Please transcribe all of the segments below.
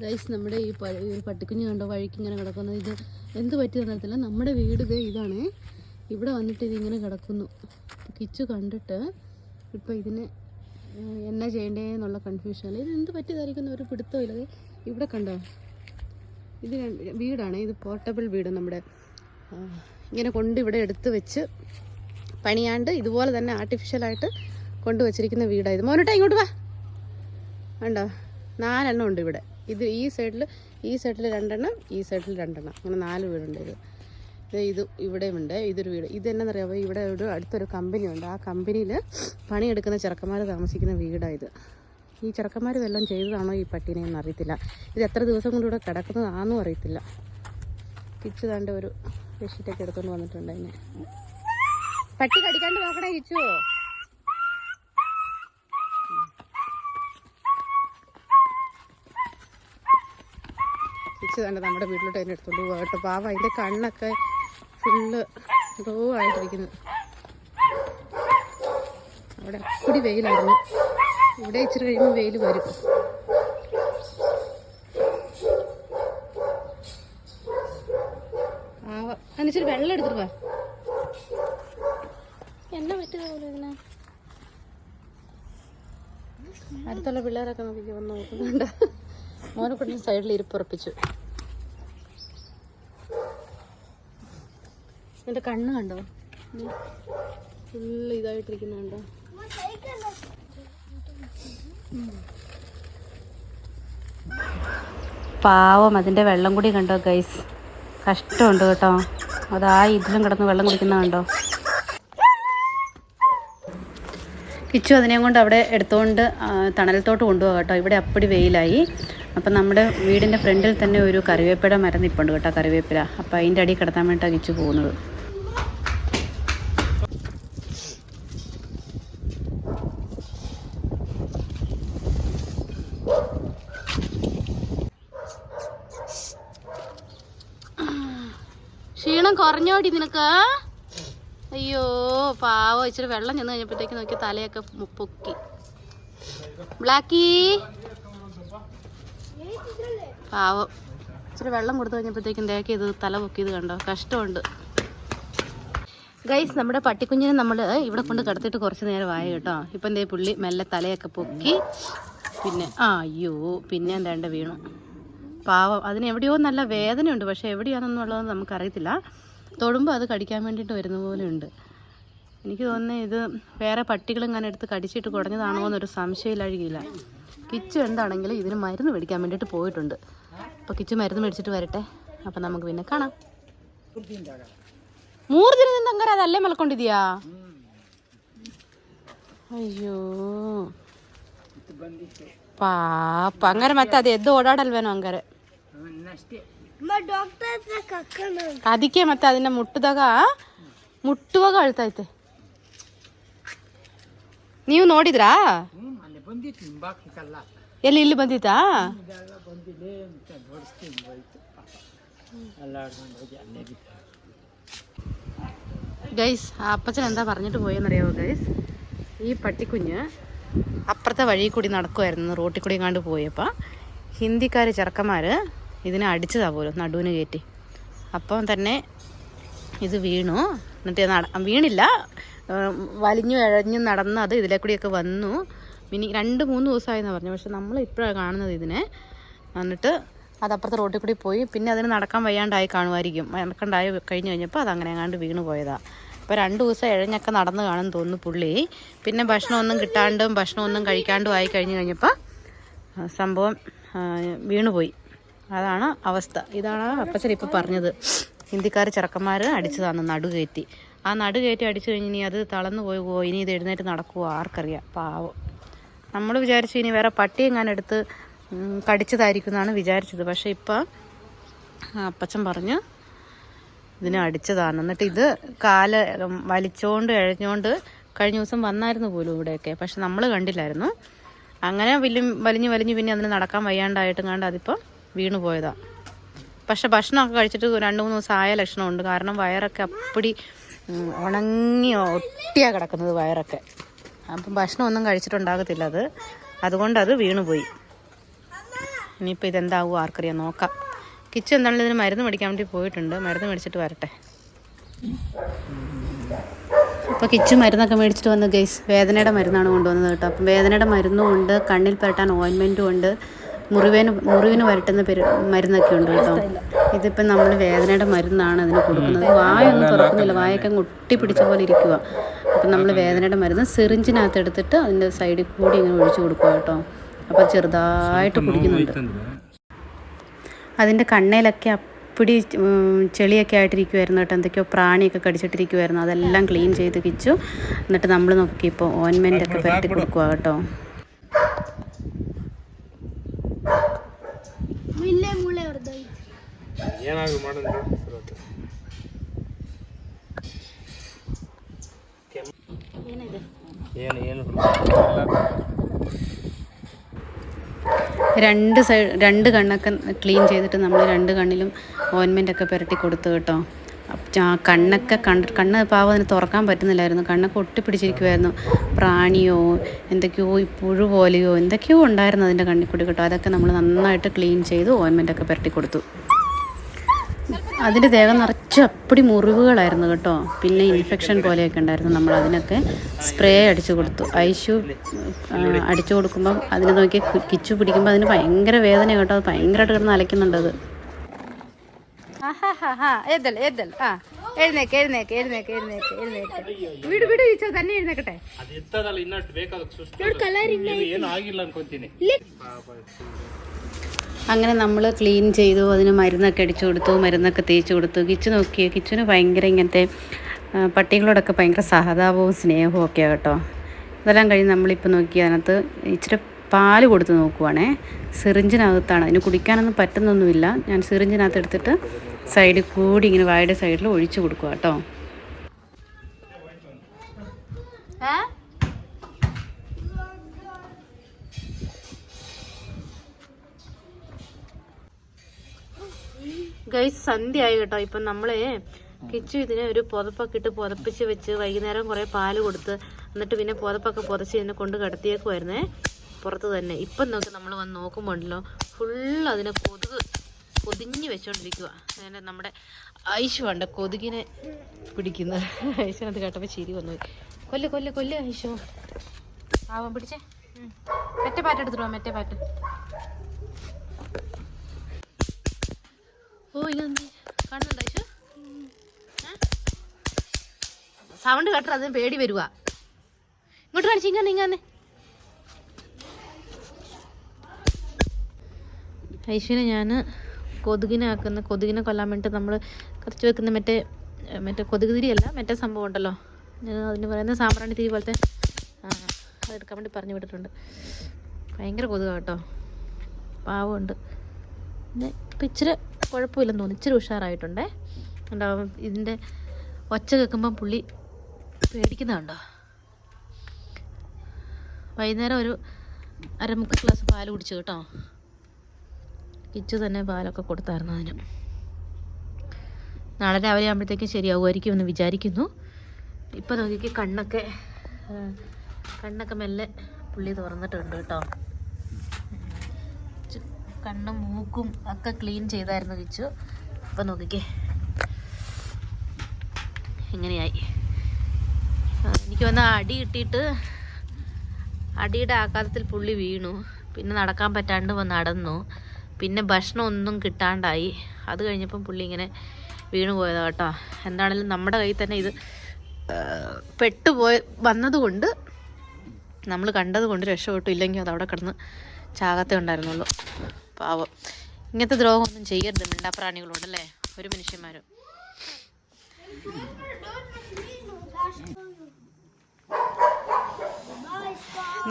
Guys നമ്മുടെ ഈ പട്ടിക്കുഞ്ഞ് കണ്ടോ വഴിക്ക് ഇങ്ങനെ കിടക്കുന്നത്? ഇത് എന്ത് പറ്റിയെന്ന് അറിയത്തില്ല. നമ്മുടെ വീട് ഇതാണ്. ഇവിടെ വന്നിട്ട് ഇതിങ്ങനെ കിടക്കുന്നു. കിച്ചു കണ്ടിട്ട് ഇപ്പം ഇതിന് എന്നാ ചെയ്യേണ്ടതെന്നുള്ള കൺഫ്യൂഷനിൽ ഇത് എന്ത് പറ്റിയതായിരിക്കുന്ന ഒരു പിടുത്തമില്ല. ഇവിടെ കണ്ടോ, ഇത് വീടാണ്. ഇത് പോർട്ടബിൾ വീട്. നമ്മുടെ ഇങ്ങനെ കൊണ്ട് ഇവിടെ എടുത്ത് വെച്ച് പണിയാണ്ട് ഇതുപോലെ തന്നെ ആർട്ടിഫിഷ്യലായിട്ട് കൊണ്ടുവച്ചിരിക്കുന്ന വീടാണ് ഇത്. മോനോട്ടാ ഇങ്ങോട്ട് വാ. കണ്ടോ, 4 എണ്ണം ഉണ്ട് ഇവിടെ. ഇത് ഈ സൈഡിൽ 2 ഈ സൈഡിൽ 2, അങ്ങനെ 4 വീടുണ്ട്. ഇത് ഇവിടെയുണ്ട്. ഇതൊരു വീട്. ഇത് എന്നാണെന്നറിയാമോ, ഇവിടെ അടുത്തൊരു കമ്പനിയുണ്ട്. ആ കമ്പനിയിൽ പണിയെടുക്കുന്ന ചെറുക്കന്മാർ താമസിക്കുന്ന വീടാണ് ഇത്. ഈ ചെറുക്കന്മാർ വല്ലതും ചെയ്തതാണോ ഈ പട്ടീനെന്ന് അറിയത്തില്ല. ഇത് എത്ര ദിവസം കൊണ്ട് ഇവിടെ കിടക്കുന്നതാണെന്നും അറിയത്തില്ല. കിച്ചു താണ്ട് ഒരു ബെഡ്ഷീറ്റൊക്കെ എടുത്തുകൊണ്ട് വന്നിട്ടുണ്ട്. അതിനെ പട്ടി കടിക്കാണ്ട് നോക്കണേ കിച്ചു. കിച്ചു താണ്ട് നമ്മുടെ വീട്ടിലോട്ട് അതിനെ എടുത്തോണ്ട് പോകാം കേട്ടോ. പാവം, അതിൻ്റെ കണ്ണൊക്കെ ഫുള്ള് റോ ആയിട്ടിരിക്കുന്നു. അവിടെ അപ്പടി വെയിലായിരുന്നു. ഇവിടെ ഇച്ചിരി കഴിയുമ്പോൾ വെയിൽ വരും. അതിനിച്ചിരി വെള്ളം എടുത്തിട്ട് വാ. എന്നാ പറ്റുക ഇതിനെ? അടുത്തുള്ള പിള്ളേരൊക്കെ നോക്കി വന്ന് നോക്കുന്നുണ്ട്. മോനെ കൊണ്ട് സൈഡിൽ ഇരിപ്പുറപ്പിച്ചു. എൻ്റെ കണ്ണ് കണ്ടോ, ഫുള്ള് ഇതായിട്ടിരിക്കുന്ന കണ്ടോ. പാവം, അതിൻ്റെ വെള്ളം കൂടി കണ്ടോ ഗൈസ്. കഷ്ടമുണ്ട് കേട്ടോ. അതാ ഇതിലും കിടന്ന് വെള്ളം കുടിക്കുന്ന കണ്ടോ. കിച്ചു അതിനെയും കൊണ്ട് അവിടെ എടുത്തുകൊണ്ട് തണലത്തോട്ട് കൊണ്ടുപോകാം കേട്ടോ. ഇവിടെ അപ്പടി വെയിലായി. അപ്പം നമ്മുടെ വീടിൻ്റെ ഫ്രണ്ടിൽ തന്നെ ഒരു കറിവേപ്പില മരം നിൽപ്പുണ്ട് കേട്ടോ, കറിവേപ്പില. അപ്പം അതിൻ്റെ അടിയിൽ കിടത്താൻ വേണ്ടിയിട്ടാണ് കിച്ചു പോകുന്നത്. ക്ഷീണം കുറഞ്ഞോടി നിനക്ക്? അയ്യോ പാവം, ഇച്ചിരി വെള്ളം ചെന്ന് കഴിഞ്ഞപ്പോഴത്തേക്ക് നോക്കി തലയൊക്കെ പൊക്കി. ബ്ലാക്കി പാവം, ഇച്ചിരി വെള്ളം കൊടുത്തു കഴിഞ്ഞപ്പോഴത്തേക്കും തേക്ക് ഇത് തല പൊക്കിയത് കണ്ടോ. കഷ്ടമുണ്ട് ഗൈസ്. നമ്മുടെ പട്ടിക്കുഞ്ഞിനെ നമ്മൾ ഇവിടെ കൊണ്ട് കിടത്തിയിട്ട് കുറച്ച് നേരമായി കേട്ടോ. ഇപ്പം എന്തേ പുള്ളി മെല്ലെ തലയൊക്കെ പൊക്കി. പിന്നെ അയ്യോ, പിന്നെ എന്താണ്ട് വീണു. പാവം, അതിന് എവിടെയോ നല്ല വേദനയുണ്ട്. പക്ഷെ എവിടെയാണെന്നുള്ളത് നമുക്കറിയത്തില്ല. തൊടുമ്പോൾ അത് കടിക്കാൻ വേണ്ടിയിട്ട് വരുന്ന പോലെ ഉണ്ട്. എനിക്ക് തോന്നുന്നത് ഇത് വേറെ പട്ടികളിങ്ങനെ എടുത്ത് കടിച്ചിട്ട് കുടഞ്ഞതാണോ എന്നൊരു സംശയമില്ലാഴികില്ല. കിച്ചു എന്താണെങ്കിലും ഇതിന് മരുന്ന് മേടിക്കാൻ വേണ്ടിയിട്ട് പോയിട്ടുണ്ട്. അപ്പോൾ കിച്ചു മരുന്ന് മേടിച്ചിട്ട് വരട്ടെ. അപ്പം നമുക്ക് പിന്നെ കാണാം. 3 ದಿನದಿಂದ ಹಂಗಾರೆ ಅದು ಅಲ್ಲೇ ಮಲ್ಕೊಂಡಿದ್ಯಾ? ಅಯ್ಯೋ ಪಾಪ, ಹಂಗಾರೆ ಮತ್ತೆ ಅದು ಎದ್ದು ಓಡಾಡಲ್ವೇನೋ ಹಂಗಾರೆ. ಅದಕ್ಕೆ ಮತ್ತೆ ಅದನ್ನ ಮುಟ್ಟುವಾಗ ಅಳ್ತೈತೆ. ನೀವು ನೋಡಿದ್ರಾ? ಎಲ್ಲಿ ಇಲ್ಲಿ ಬಂದಿತ್ತಾ? ഗൈസ്, അപ്പച്ചൻ എന്താ പറഞ്ഞിട്ട് പോയെന്നറിയാമോ ഗൈസ്? ഈ പട്ടിക്കുഞ്ഞ് അപ്പുറത്തെ വഴി കൂടി നടക്കുമായിരുന്നു, റോട്ടിൽ കൂടി കണ്ട് പോയപ്പോൾ ഹിന്ദിക്കാർ ചെറുക്കന്മാർ ഇതിനെ അടിച്ചതാ പോലും, നടുവിന് കയറ്റി. അപ്പം തന്നെ ഇത് വീണു. എന്നിട്ട് വീണില്ല, വലിഞ്ഞു ഇഴഞ്ഞു നടന്ന് അത് ഇതിലെ കൂടിയൊക്കെ വന്നു. ഇനി 2-3 ദിവസമായെന്നാണ് പറഞ്ഞു. പക്ഷെ നമ്മൾ ഇപ്പോഴാണ് കാണുന്നത് ഇതിനെ. എന്നിട്ട് അതപ്പുറത്തെ റോട്ടിൽ കൂടി പോയി. പിന്നെ അതിന് നടക്കാൻ വയ്യാണ്ടായി കാണുമായിരിക്കും. നടക്കണ്ടായി കഴിഞ്ഞ് കഴിഞ്ഞപ്പോൾ അതങ്ങനെ എങ്ങാണ്ട് വീണ് പോയതാണ്. അപ്പോൾ 2 ദിവസം ഇഴഞ്ഞൊക്കെ നടന്ന് കാണും തോന്നുന്നു പുള്ളി. പിന്നെ ഭക്ഷണമൊന്നും കിട്ടാണ്ടും ഭക്ഷണമൊന്നും കഴിക്കാണ്ടും ആയി കഴിഞ്ഞപ്പോൾ സംഭവം വീണുപോയി. അതാണ് അവസ്ഥ. ഇതാണ് അപ്പച്ചൻ ഇപ്പോൾ പറഞ്ഞത്. ഹിന്ദിക്കാർ ചെറുക്കന്മാർ അടിച്ചതാണ് നടുകയറ്റി. ആ നടുകയറ്റി അടിച്ചു കഴിഞ്ഞ് ഇനി അത് തളർന്നു പോയോ, ഇനി ഇത് എഴുന്നേറ്റ് നടക്കുമോ ആർക്കറിയാം. പാവം. നമ്മൾ വിചാരിച്ചു ഇനി വേറെ പട്ടി എങ്ങാനും എടുത്ത് കടിച്ചതായിരിക്കും എന്നാണ് വിചാരിച്ചത്. പക്ഷെ ഇപ്പം അപ്പച്ചൻ പറഞ്ഞു ഇതിനെ അടിച്ചതാണ്. എന്നിട്ട് ഇത് കാല് വലിച്ചോണ്ട് ഇഴഞ്ഞോണ്ട് കഴിഞ്ഞ ദിവസം വന്നായിരുന്നു പോലും ഇവിടെയൊക്കെ. പക്ഷെ നമ്മൾ കണ്ടില്ലായിരുന്നു. അങ്ങനെ വലിഞ്ഞ് പിന്നെ അതിന് നടക്കാൻ വയ്യാണ്ടായിട്ടും കണ്ട് അതിപ്പം വീണു പോയതാണ്. പക്ഷെ ഭക്ഷണമൊക്കെ കഴിച്ചിട്ട് 2-3 ദിവസം ആയ ലക്ഷണമുണ്ട്. കാരണം വയറൊക്കെ അപ്പടി ഉണങ്ങി ഒട്ടിയാണ് കിടക്കുന്നത് വയറൊക്കെ. അപ്പം ഭക്ഷണമൊന്നും കഴിച്ചിട്ടുണ്ടാകത്തില്ല അത്. അതുകൊണ്ട് അത് വീണുപോയി. ഇനിയിപ്പോൾ ഇതെന്താവുമോ ആർക്കറിയാം, നോക്കാം. കിച്ചു എന്താണെങ്കിലും ഇതിന് മരുന്ന് മേടിക്കാൻ വേണ്ടി പോയിട്ടുണ്ട്. മരുന്ന് മേടിച്ചിട്ട് വരട്ടെ. അപ്പോൾ കിച്ചു മരുന്നൊക്കെ മേടിച്ചിട്ട് വന്നു ഗൈസ്. വേദനയുടെ മരുന്നാണ് കൊണ്ടുവന്നത് കേട്ടോ. അപ്പം വേദനയുടെ മരുന്നും ഉണ്ട്, കണ്ണിൽ പുരട്ടാൻ ഓയിൻമെൻറ്റും ഉണ്ട്, മുറിവിന് വരട്ടുന്ന മരുന്നൊക്കെ ഉണ്ട് കേട്ടോ. ഇതിപ്പം നമ്മൾ വേദനയുടെ മരുന്നാണ് അതിന് കൊടുക്കുന്നത്. വായൊന്നും തുറക്കുന്നില്ല, വായൊക്കെ ഒട്ടി പിടിച്ച പോലെ ഇരിക്കുക. അപ്പം നമ്മൾ വേദനയുടെ മരുന്ന് സിറിഞ്ചിനകത്ത് എടുത്തിട്ട് അതിൻ്റെ സൈഡിൽ കൂടി ഇങ്ങനെ ഒഴിച്ചു കൊടുക്കുക കേട്ടോ. അപ്പോൾ ചെറുതായിട്ട് കുടിക്കുന്നുണ്ട്. അതിൻ്റെ കണ്ണയിലൊക്കെ അപ്പിടി ചെളിയൊക്കെ ആയിട്ടിരിക്കുമായിരുന്നു കേട്ടോ. എന്തൊക്കെയോ പ്രാണിയൊക്കെ കടിച്ചിട്ടിരിക്കുമായിരുന്നു. അതെല്ലാം ക്ലീൻ ചെയ്ത് കിച്ചു. എന്നിട്ട് നമ്മൾ നോക്കിയപ്പോൾ ഓയിൻമെൻ്റൊക്കെ പുരട്ടി കൊടുക്കുക കേട്ടോ. രണ്ട് കണ്ണൊക്കെ ക്ലീൻ ചെയ്തിട്ട് നമ്മൾ 2 കണ്ണിലും ഓയിൻമെൻ്റൊക്കെ പുരട്ടി കൊടുത്തു കേട്ടോ. കണ്ണൊക്കെ കണ്ണ് പാവം അതിന് തുറക്കാൻ പറ്റുന്നില്ലായിരുന്നു. കണ്ണൊക്കെ ഒട്ടിപ്പിടിച്ചിരിക്കുമായിരുന്നു. പ്രാണിയോ എന്തൊക്കെയോ പുഴു പോലെയോ എന്തൊക്കെയോ ഉണ്ടായിരുന്നു അതിൻ്റെ കണ്ണിൽ കൂടി കേട്ടോ. അതൊക്കെ നമ്മൾ നന്നായിട്ട് ക്ലീൻ ചെയ്ത് ഓയിൻമെൻ്റൊക്കെ പുരട്ടി കൊടുത്തു. അതിൻ്റെ ദേഹം നിറച്ച് അപ്പടി മുറിവുകളായിരുന്നു കേട്ടോ. പിന്നെ ഇൻഫെക്ഷൻ പോലെയൊക്കെ ഉണ്ടായിരുന്നു. നമ്മൾ അതിനൊക്കെ സ്പ്രേ അടിച്ചു കൊടുത്തു. ഐഷു അടിച്ചു കൊടുക്കുമ്പം അതിനെ നോക്കി കിച്ചു പിടിക്കുമ്പോൾ അതിന് ഭയങ്കര വേദന കേട്ടോ. അത് ഭയങ്കരമായിട്ട് കിടന്ന് അലയ്ക്കുന്നുണ്ട് അത്. തന്നെ എഴുന്നേക്കട്ടെ. അങ്ങനെ നമ്മൾ ക്ലീൻ ചെയ്തു. അതിന് മരുന്നൊക്കെ അടിച്ചു കൊടുത്തു, മരുന്നൊക്കെ തേച്ച് കൊടുത്തു. കിച്ചു നോക്കിയേ, കിച്ചുവിന് ഭയങ്കര ഇങ്ങനത്തെ പട്ടികളോടൊക്കെ ഭയങ്കര സഹതാപവും സ്നേഹവും ഒക്കെയാണ് കേട്ടോ. ഇതെല്ലാം കഴിഞ്ഞ് നമ്മളിപ്പോൾ നോക്കി അതിനകത്ത് ഇച്ചിരി പാല് കൊടുത്ത് നോക്കുവാണേ. സിറിഞ്ചിനകത്താണ്, അതിന് കുടിക്കാനൊന്നും പറ്റുന്നൊന്നുമില്ല. ഞാൻ സിറിഞ്ചിനകത്ത് എടുത്തിട്ട് സൈഡിൽ കൂടി ഇങ്ങനെ വായുടെ സൈഡിൽ ഒഴിച്ചു കൊടുക്കുക കേട്ടോ. ഗൈസ് സന്ധ്യയായി കേട്ടോ. ഇപ്പം നമ്മളെ കിച്ചു ഇതിനെ ഒരു പുതപ്പൊക്കെ ഇട്ട് പുതപ്പിച്ച് വെച്ച് വൈകുന്നേരം കുറേ പാല് കൊടുത്ത് എന്നിട്ട് പിന്നെ പുതപ്പൊക്കെ പുതച്ച് ഇതിനെ കൊണ്ട് കിടത്തിയേക്കുമായിരുന്നേ പുറത്ത് തന്നെ. ഇപ്പം നോക്കി നമ്മൾ വന്ന് നോക്കുമ്പോൾ ഉണ്ടല്ലോ ഫുള്ള് അതിനെ കൊതിഞ്ഞ് വെച്ചോണ്ടിരിക്കുക. അങ്ങനെ നമ്മുടെ ഐശു ഉണ്ട് കൊതുകിനെ പിടിക്കുന്നത്. ഐശുനത് കേട്ടപ്പോൾ ചിരി വന്നു. കൊല്ല് ഐശു. ആവാൻ പിടിച്ചേ. മെറ്റ പാറ്റ് എടുത്തിട്ട് മെറ്റ പാറ്റ്. ഓ ഇതെന്ത് കാണുന്നുണ്ടോ ഐശു? സൗണ്ട് കേട്ടോ അതിന് പേടി വരുക. ഇങ്ങോട്ട് കാണിച്ച് ഇങ്ങനെ ഐശുവിനെ ഞാൻ കൊതുകിനെ കൊല്ലാൻ വേണ്ടിയിട്ട് നമ്മൾ കറച്ച് വെക്കുന്ന മറ്റേ കൊതുക് തിരിയല്ല, മറ്റേ സംഭവം ഉണ്ടല്ലോ, അതിന് പറയുന്നത് സാമ്പ്രാണി തിരി പോലത്തെ, അതെടുക്കാൻ വേണ്ടി പറഞ്ഞു വിട്ടിട്ടുണ്ട്. ഭയങ്കര കൊതുകാണ് കേട്ടോ, പാവമുണ്ട്. പിന്നെ ഇപ്പം ഇച്ചിരി കുഴപ്പമില്ലെന്ന് തോന്നുന്നു, ഇച്ചിരി ഉഷാറായിട്ടുണ്ടേ. ഉണ്ടാവും ഇതിൻ്റെ ഒച്ച കേൾക്കുമ്പം പുള്ളി പേടിക്കുന്നതുണ്ടോ. വൈകുന്നേരം ഒരു 1/4 ഗ്ലാസ് പാൽ കുടിച്ചു കേട്ടോ. കിച്ചു തന്നെ പാലൊക്കെ കൊടുത്തായിരുന്നു അതിന്. നാളെ രാവിലെ ആകുമ്പോഴത്തേക്കും ശരിയാവുമായിരിക്കും എന്ന് വിചാരിക്കുന്നു. ഇപ്പം നോക്കിക്ക് കണ്ണൊക്കെ മെല്ലെ പുള്ളി തുറന്നിട്ടുണ്ട് കേട്ടോ. കണ്ണും മൂക്കും ഒക്കെ ക്ലീൻ ചെയ്തായിരുന്നു കിച്ചു. ഇപ്പം നോക്കിക്കേ എങ്ങനെയായി. എനിക്ക് വന്ന അടി കിട്ടിയിട്ട് അടിയുടെ ആഘാതത്തിൽ പുള്ളി വീണു. പിന്നെ നടക്കാൻ പറ്റാണ്ട് നടന്നു. പിന്നെ ഭക്ഷണം ഒന്നും കിട്ടാണ്ടായി. അത് കഴിഞ്ഞപ്പം പുള്ളി ഇങ്ങനെ വീണു പോയതാണ് കേട്ടോ. എന്താണെങ്കിലും നമ്മുടെ കയ്യിൽ തന്നെ ഇത് വന്നതുകൊണ്ട് നമ്മൾ കണ്ടതുകൊണ്ട് രക്ഷപ്പെട്ടു. ഇല്ലെങ്കിൽ അത് അവിടെ കിടന്ന് ചാകത്തേ ഉണ്ടായിരുന്നുള്ളൂ. പാവം. ഇങ്ങനത്തെ ദ്രോഹമൊന്നും ചെയ്യരുത് മിണ്ടാപ്രാണികളോടല്ലേ ഒരു മനുഷ്യന്മാരും.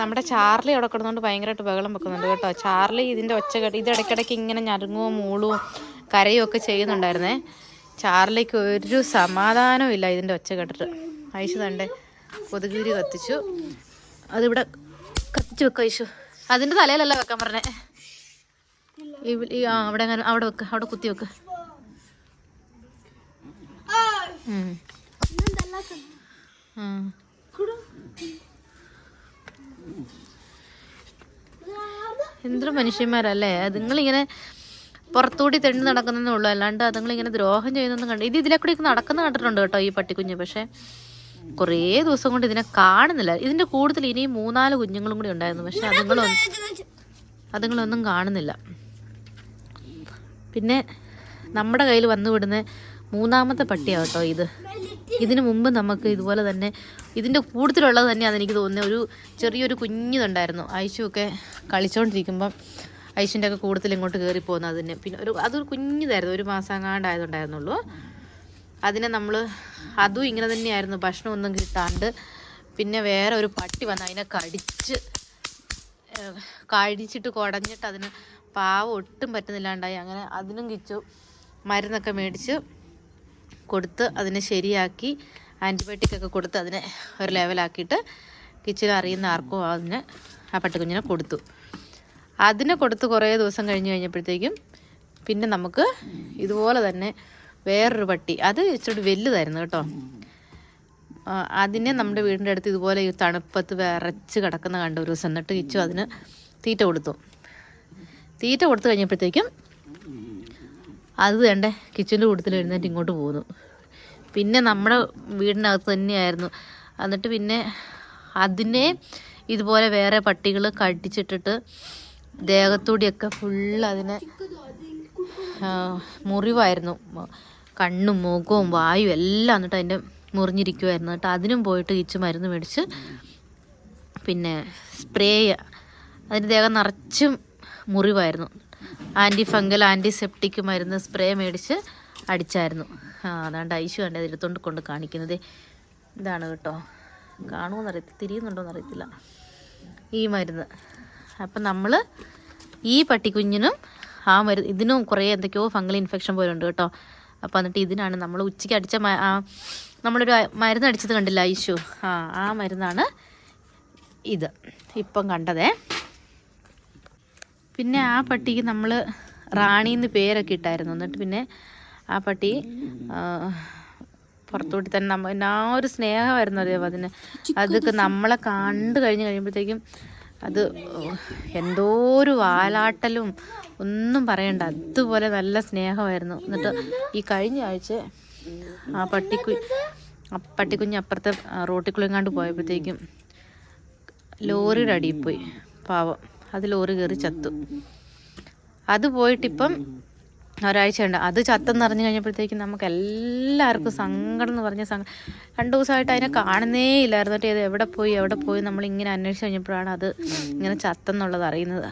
നമ്മുടെ ചാർലി അവിടെ കിടന്നുകൊണ്ട് ഭയങ്കരമായിട്ട് ബഹളം വെക്കുന്നുണ്ട് കേട്ടോ. ചാർലി ഇതിൻ്റെ ഒച്ച കേട്ട് ഇത് ഇടയ്ക്കിടയ്ക്ക് ഇങ്ങനെ ഞരങ്ങുകയും മൂളുകയും കരയും ഒക്കെ ചെയ്യുന്നുണ്ടായിരുന്നേ. ചാർലിക്ക് ഒരു സമാധാനവും ഇല്ല ഇതിൻ്റെ ഒച്ച കേട്ടിട്ട്. ഐശു തൻ്റെ കൊതുകുതിരി കത്തിച്ചു. അതിവിടെ കത്തിച്ച് വെക്കുക ഐശു. അതിൻ്റെ തലയിലല്ല വെക്കാൻ പറഞ്ഞേ. അവിടെ വെക്ക്, അവിടെ കുത്തി വെക്ക്. എന്തൊരു മനുഷ്യന്മാരല്ലേ. അതുങ്ങളിങ്ങനെ പുറത്തുകൂടി തെണ്ടി നടക്കുന്നതേ ഉള്ളൂ, അല്ലാണ്ട് അതുങ്ങളിങ്ങനെ ദ്രോഹം ചെയ്യുന്നൊന്നും കണ്ട്. ഇതിലെ കൂടി നടക്കുന്ന കണ്ടിട്ടുണ്ട് കേട്ടോ ഈ പട്ടിക്കുഞ്ഞ്. പക്ഷേ കുറേ ദിവസം കൊണ്ട് ഇതിനെ കാണുന്നില്ല. ഇതിൻ്റെ കൂടുതൽ ഇനിയും 3-4 കുഞ്ഞുങ്ങളും കൂടി ഉണ്ടായിരുന്നു, പക്ഷെ അതുങ്ങളൊന്നും കാണുന്നില്ല. പിന്നെ നമ്മുടെ കയ്യിൽ വന്നു വിടുന്ന 3-ാമത്തെ പട്ടിയാണ് കേട്ടോ ഇത്. ഇതിന് മുമ്പ് നമുക്ക് ഇതുപോലെ തന്നെ ഇതിൻ്റെ കൂടുതലുള്ളത് തന്നെയാണ് എനിക്ക് തോന്നുന്നത്. ഒരു ചെറിയൊരു കുഞ്ഞിതുണ്ടായിരുന്നു. ഐശുവൊക്കെ കളിച്ചുകൊണ്ടിരിക്കുമ്പം ഐശുവിൻ്റെ ഒക്കെ കൂടുതൽ ഇങ്ങോട്ട് കയറിപ്പോകുന്നു അതിന്. പിന്നെ അതൊരു കുഞ്ഞിതായിരുന്നു, 1 മാസം എങ്ങാണ്ടായതുണ്ടായിരുന്നുള്ളൂ. അതിനെ നമ്മൾ അതും ഇങ്ങനെ തന്നെയായിരുന്നു, ഭക്ഷണമൊന്നും കിട്ടാണ്ട്. പിന്നെ വേറെ ഒരു പട്ടി വന്ന് അതിനെ കടിച്ചിട്ട് കുടഞ്ഞിട്ട് അതിന് പാവം ഒട്ടും പറ്റുന്നില്ലാണ്ടായി. അങ്ങനെ അതിനും കിച്ചു മരുന്നൊക്കെ മേടിച്ച് കൊടുത്ത് അതിനെ ശരിയാക്കി ആൻറ്റിബയോട്ടിക്കൊക്കെ കൊടുത്ത് അതിനെ ഒരു ലെവലാക്കിയിട്ട് കിച്ചന് അറിയുന്ന ആർക്കും ആ പട്ടിക്കുഞ്ഞിനെ കൊടുത്തു. അതിനെ കൊടുത്ത് കുറേ ദിവസം കഴിഞ്ഞപ്പോഴത്തേക്കും പിന്നെ നമുക്ക് ഇതുപോലെ തന്നെ വേറൊരു പട്ടി, അത് ഇച്ചിരി വലുതായിരുന്നു കേട്ടോ. അതിനെ നമ്മുടെ വീടിൻ്റെ അടുത്ത് ഇതുപോലെ ഈ തണുപ്പത്ത് വിറച്ച് കിടക്കുന്ന കണ്ട ഒരു ദിവസം. എന്നിട്ട് കിച്ചു അതിന് തീറ്റ കൊടുത്തു കഴിഞ്ഞപ്പോഴത്തേക്കും അത് വേണ്ടേ കിച്ചൻ്റെ കൂട്ടത്തിൽ എഴുന്നേറ്റ് ഇങ്ങോട്ട് പോന്നു. പിന്നെ നമ്മുടെ വീടിനകത്ത് തന്നെയായിരുന്നു. എന്നിട്ട് പിന്നെ അതിനെ ഇതുപോലെ വേറെ പട്ടികൾ കടിച്ചിട്ടിട്ട് ദേഹത്തൂടിയൊക്കെ ഫുള്ള് അതിനെ മുറിവായിരുന്നു, കണ്ണും മുഖവും വായും എല്ലാം. എന്നിട്ട് അതിൻ്റെ മുറിഞ്ഞിരിക്കുമായിരുന്നു. എന്നിട്ട് അതിനും പോയിട്ട് കിച്ചു മരുന്ന് മേടിച്ച് പിന്നെ സ്പ്രേ, അതിൻ്റെ ദേഹം നിറച്ചും മുറിവായിരുന്നു. ആൻറ്റി ഫംഗൽ ആൻറ്റിസെപ്റ്റിക് മരുന്ന് സ്പ്രേ മേടിച്ച് അടിച്ചായിരുന്നു. അതാണ്ട് ഐശു കണ്ടേ എടുത്തോണ്ട് കൊണ്ട് കാണിക്കുന്നത് ഇതാണ് കേട്ടോ. കാണുമെന്നറിയത്തില്ല, തിരിയുന്നുണ്ടോയെന്നറിയത്തില്ല ഈ മരുന്ന്. അപ്പം നമ്മൾ ഈ പട്ടിക്കുഞ്ഞിനും ആ മരുന്ന്, ഇതിനും കുറേ എന്തൊക്കെയോ ഫംഗൽ ഇൻഫെക്ഷൻ പോലെ ഉണ്ട് കേട്ടോ. അപ്പോൾ എന്നിട്ട് ഇതിനാണ് നമ്മൾ ഉച്ചയ്ക്ക് അടിച്ച നമ്മളൊരു മരുന്ന് അടിച്ചത് കണ്ടില്ല ഐശു, ആ മരുന്നാണ് ഇത് ഇപ്പം കണ്ടതേ. പിന്നെ ആ പട്ടിക്ക് നമ്മൾ റാണിന്ന് പേരൊക്കെ ഇട്ടായിരുന്നു. എന്നിട്ട് പിന്നെ ആ പട്ടി പുറത്തുകൂടി തന്നെ ആ ഒരു സ്നേഹമായിരുന്നു അറിയാമോ അതിന്. അതൊക്കെ നമ്മളെ കണ്ടു കഴിയുമ്പോഴത്തേക്കും അത് എന്തോ ഒരു വാലാട്ടലും ഒന്നും പറയണ്ട, അതുപോലെ നല്ല സ്നേഹമായിരുന്നു. എന്നിട്ട് ഈ കഴിഞ്ഞ ആഴ്ച ആ പട്ടിക്കുഞ്ഞ് അപ്പുറത്തെ റോട്ടിക്കുളങ്ങാണ്ട് പോയപ്പോഴത്തേക്കും ലോറിയുടെ അടിയിൽ പോയി, പാവം. അത് ലോറി കയറി ചത്തു. അത് പോയിട്ടിപ്പം ഒരാഴ്ച ഉണ്ട്. അത് ചത്തെന്ന് അറിഞ്ഞു കഴിഞ്ഞപ്പോഴത്തേക്കും നമുക്ക് എല്ലാവർക്കും സങ്കടം എന്ന് പറഞ്ഞ 2 ദിവസമായിട്ട് അതിനെ കാണുന്നേ ഇല്ലായിരുന്നു. ഇത് എവിടെ പോയി നമ്മളിങ്ങനെ അന്വേഷിച്ച് കഴിഞ്ഞപ്പോഴാണ് അത് ഇങ്ങനെ ചത്തെന്നുള്ളത് അറിയുന്നത്.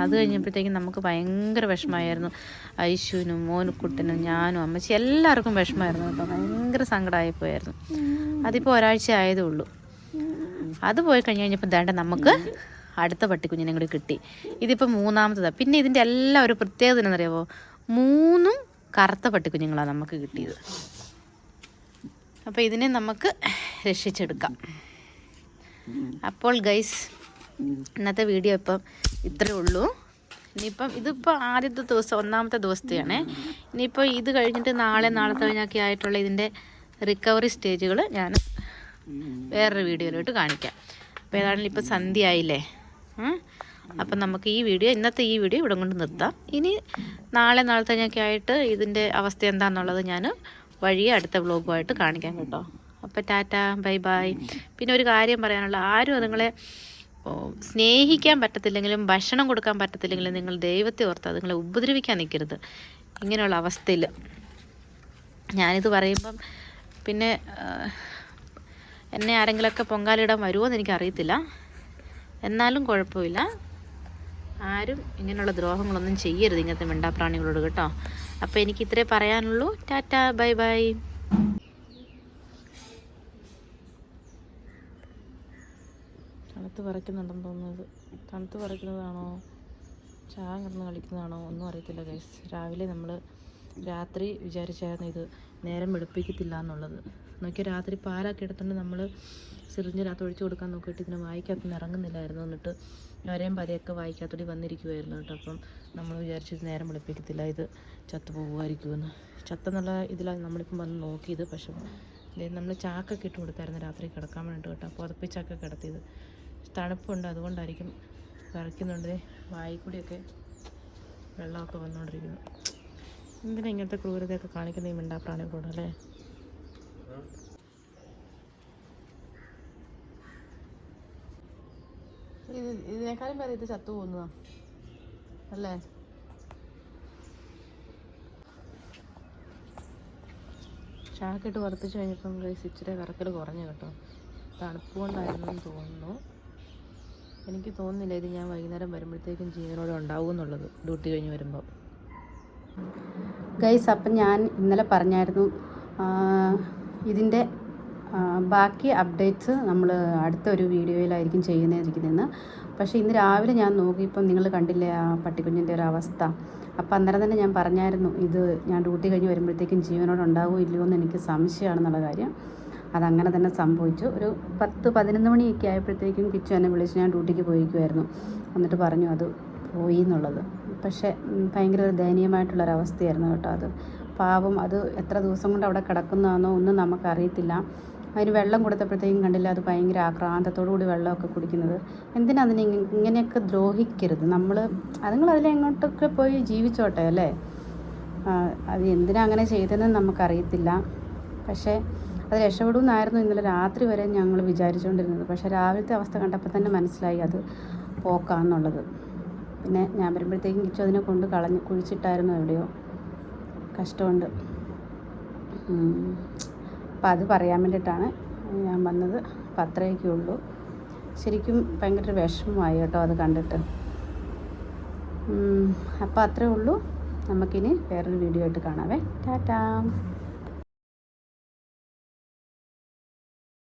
അത് കഴിഞ്ഞപ്പോഴത്തേക്കും നമുക്ക് ഭയങ്കര വിഷമമായിരുന്നു. ഐശുവിനും മോനുക്കുട്ടനും ഞാനും അമ്മച്ചി എല്ലാവർക്കും വിഷമമായിരുന്നു കേട്ടോ. ഭയങ്കര സങ്കടമായിപ്പോയായിരുന്നു. അതിപ്പോൾ ഒരാഴ്ച ആയതേ ഉള്ളൂ. അത് പോയി കഴിഞ്ഞപ്പോൾ ദാണ്ട നമുക്ക് അടുത്ത പട്ടിക്കുഞ്ഞിനെ കൂടി കിട്ടി. ഇതിപ്പോൾ 3-ാമത്തതാണ്. പിന്നെ ഇതിൻ്റെ എല്ലാം ഒരു പ്രത്യേകത എന്നറിയാമോ, 3 കറുത്ത പട്ടിക്കുഞ്ഞുങ്ങളാണ് നമുക്ക് കിട്ടിയത്. അപ്പോൾ ഇതിനെ നമുക്ക് രക്ഷിച്ചെടുക്കാം. അപ്പോൾ ഗൈസ്, ഇന്നത്തെ വീഡിയോ ഇപ്പം ഇത്രയേ ഉള്ളൂ. ഇനിയിപ്പം ഇതിപ്പോൾ ആദ്യത്തെ ദിവസം 1-ാമത്തെ ദിവസത്തെയാണേ. ഇനിയിപ്പോൾ ഇത് കഴിഞ്ഞിട്ട് നാളത്തെ കഴിഞ്ഞൊക്കെ ആയിട്ടുള്ള ഇതിൻ്റെ റിക്കവറി സ്റ്റേജുകൾ ഞാൻ വേറൊരു വീഡിയോയിലോട്ട് കാണിക്കാം. അപ്പോൾ ഏതാണെങ്കിലും ഇപ്പോൾ സന്ധ്യ ആയില്ലേ. അപ്പം നമുക്ക് ഇന്നത്തെ ഈ വീഡിയോ ഇവിടെ കൊണ്ട് നിർത്താം. ഇനി നാളത്തെ കഴിഞ്ഞൊക്കെ ആയിട്ട് ഇതിൻ്റെ അവസ്ഥ എന്താണെന്നുള്ളത് ഞാൻ വഴിയെ അടുത്ത വ്ലോഗുമായിട്ട് കാണിക്കാം കേട്ടോ. അപ്പോൾ ടാറ്റാ, ബൈ ബൈ. പിന്നെ ഒരു കാര്യം പറയാനുള്ള, ആരും അതുങ്ങളെ സ്നേഹിക്കാൻ പറ്റത്തില്ലെങ്കിലും ഭക്ഷണം കൊടുക്കാൻ പറ്റത്തില്ലെങ്കിലും നിങ്ങൾ ദൈവത്തെ ഓർത്ത് അതുങ്ങളെ ഉപദ്രവിക്കാൻ നിൽക്കരുത് ഇങ്ങനെയുള്ള അവസ്ഥയിൽ. ഞാനിത് പറയുമ്പം പിന്നെ എന്നെ ആരെങ്കിലുമൊക്കെ പൊങ്കാലിടാൻ വരുമോ എന്ന് എനിക്കറിയത്തില്ല. എന്നാലും കുഴപ്പമില്ല, ആരും ഇങ്ങനെയുള്ള ദ്രോഹങ്ങളൊന്നും ചെയ്യരുത് ഇങ്ങനത്തെ മിണ്ടാപ്രാണികളോട് കേട്ടോ. അപ്പോൾ എനിക്ക് ഇത്രേ പറയാനുള്ളൂ. Tata, bye bye. തണുത്ത് പറയ്ക്കുന്നുണ്ടെന്ന് തോന്നുന്നത്. തണുത്ത് പറയ്ക്കുന്നതാണോ ചായ കിടന്ന് കളിക്കുന്നതാണോ ഒന്നും അറിയത്തില്ല ഗൈസ്. രാവിലെ നമ്മൾ രാത്രി വിചാരിച്ചായിരുന്നു ഇത് നേരം വെളുപ്പിക്കത്തില്ല എന്നുള്ളത്. നോക്കിയാൽ രാത്രി പാലൊക്കെ എടുത്തുകൊണ്ട് നമ്മൾ സിറിഞ്ചിനകത്ത് ഒഴിച്ചു കൊടുക്കാൻ നോക്കിയിട്ട് ഇതിന് വായിക്കകത്തുനിന്ന് ഇറങ്ങുന്നില്ലായിരുന്നു. എന്നിട്ട് വരെയും പരയൊക്കെ വായിക്കാത്തോടി വന്നിരിക്കുമായിരുന്നു കേട്ടോ. അപ്പം നമ്മൾ വിചാരിച്ചത് നേരം വെളുപ്പിക്കത്തില്ല, ഇത് ചത്തു പോകുമായിരിക്കുമെന്ന്. ചത്തെന്നുള്ള ഇതിലാണ് നമ്മളിപ്പം വന്ന് നോക്കിയത്. പക്ഷെ നമ്മൾ ചാക്കൊക്കെ ഇട്ട് കൊടുത്തായിരുന്നു രാത്രി കിടക്കാൻ വേണ്ടിയിട്ട് കേട്ടോ. അപ്പോൾ പുതപ്പിച്ചൊക്കെ കിടത്തിയത്. തണുപ്പുണ്ട്, അതുകൊണ്ടായിരിക്കും വിറയ്ക്കുന്നുണ്ട്. വായിക്കൂടിയൊക്കെ വെള്ളമൊക്കെ വന്നുകൊണ്ടിരിക്കുന്നു. എന്തിനാ ഇങ്ങനത്തെ ക്രൂരതയൊക്കെ കാണിക്കുന്ന ഈ മിണ്ടാപ്രാണികളോട് അല്ലേ? ഇതിനേക്കാളും പേര് ഇത് ചത്തു പോകുന്നതാ അല്ലേ? ചാക്കിട്ട് വറുപ്പിച്ച് കഴിഞ്ഞപ്പം ഇച്ചിരി കറക്കൽ കുറഞ്ഞു കേട്ടോ. തണുപ്പ് കൊണ്ടായിരുന്നു തോന്നുന്നു. എനിക്ക് തോന്നുന്നില്ല ഇത് ഞാൻ വൈകുന്നേരം വരുമ്പോഴത്തേക്കും ജീവനോടെ ഉണ്ടാവും എന്നുള്ളത്, ഡ്യൂട്ടി കഴിഞ്ഞ് വരുമ്പോൾ. ഗൈസ്, അപ്പം ഞാൻ ഇന്നലെ പറഞ്ഞായിരുന്നു ഇതിൻ്റെ ബാക്കി അപ്ഡേറ്റ്സ് നമ്മൾ അടുത്തൊരു വീഡിയോയിലായിരിക്കും ചെയ്യുന്നതിരിക്കുന്നതെന്ന്. പക്ഷേ ഇന്ന് രാവിലെ ഞാൻ നോക്കിയപ്പം നിങ്ങൾ കണ്ടില്ലേ ആ പട്ടിക്കുഞ്ഞിൻ്റെ ഒരു അവസ്ഥ. അപ്പം അന്നേരം തന്നെ ഞാൻ പറഞ്ഞായിരുന്നു ഇത് ഞാൻ ഡ്യൂട്ടി കഴിഞ്ഞ് വരുമ്പോഴത്തേക്കും ജീവനോട് ഉണ്ടാവുമോ ഇല്ലയോ എന്ന് എനിക്ക് സംശയമാണെന്നുള്ള കാര്യം. അതങ്ങനെ തന്നെ സംഭവിച്ചു. ഒരു 10-11 മണിയൊക്കെ ആയപ്പോഴത്തേക്കും കിച്ചു എന്നെ വിളിച്ച്, ഞാൻ ഡ്യൂട്ടിക്ക് പോയിരിക്കുമായിരുന്നു, എന്നിട്ട് പറഞ്ഞു അത് പോയി എന്നുള്ളത്. പക്ഷേ ഭയങ്കര ഒരു ദയനീയമായിട്ടുള്ളൊരവസ്ഥയായിരുന്നു കേട്ടോ അത്. പാവം, അത് എത്ര ദിവസം കൊണ്ട് അവിടെ കിടക്കുന്നതാണോ ഒന്നും നമുക്കറിയത്തില്ല. അതിന് വെള്ളം കൊടുത്തപ്പോഴത്തേക്കും കണ്ടില്ല അത് ഭയങ്കര ആക്രാന്തത്തോടു കൂടി വെള്ളമൊക്കെ കുടിക്കുന്നത്. എന്തിനാ അതിനെ ഇങ്ങനെയൊക്കെ ദ്രോഹിക്കരുത് നമ്മൾ. അതുങ്ങൾ അതിലെങ്ങോട്ടൊക്കെ പോയി ജീവിച്ചോട്ടെ അല്ലേ? അത് എന്തിനാ അങ്ങനെ ചെയ്തതെന്ന് നമുക്കറിയത്തില്ല. പക്ഷേ അത് രക്ഷപ്പെടുമെന്നായിരുന്നു ഇന്നലെ രാത്രി വരെ ഞങ്ങൾ വിചാരിച്ചുകൊണ്ടിരുന്നത്. പക്ഷേ രാവിലത്തെ അവസ്ഥ കണ്ടപ്പോൾ തന്നെ മനസ്സിലായി അത് പോക്കാന്നുള്ളത്. പിന്നെ ഞാൻ വരുമ്പോഴത്തേക്കും കിച്ചു അതിനെ കൊണ്ട് കുഴിച്ചിട്ടായിരുന്നു എവിടെയോ. കഷ്ടമുണ്ട്. അപ്പം അത് പറയാൻ വേണ്ടിയിട്ടാണ് ഞാൻ വന്നത്. അപ്പം അത്രയൊക്കെ ഉള്ളൂ. ശരിക്കും ഭയങ്കര വിഷമമായി കേട്ടോ അത് കണ്ടിട്ട്. അപ്പോൾ അത്രേ ഉള്ളൂ. നമുക്കിനി വേറൊരു വീഡിയോ ആയിട്ട് കാണാവേ. ടാറ്റാ.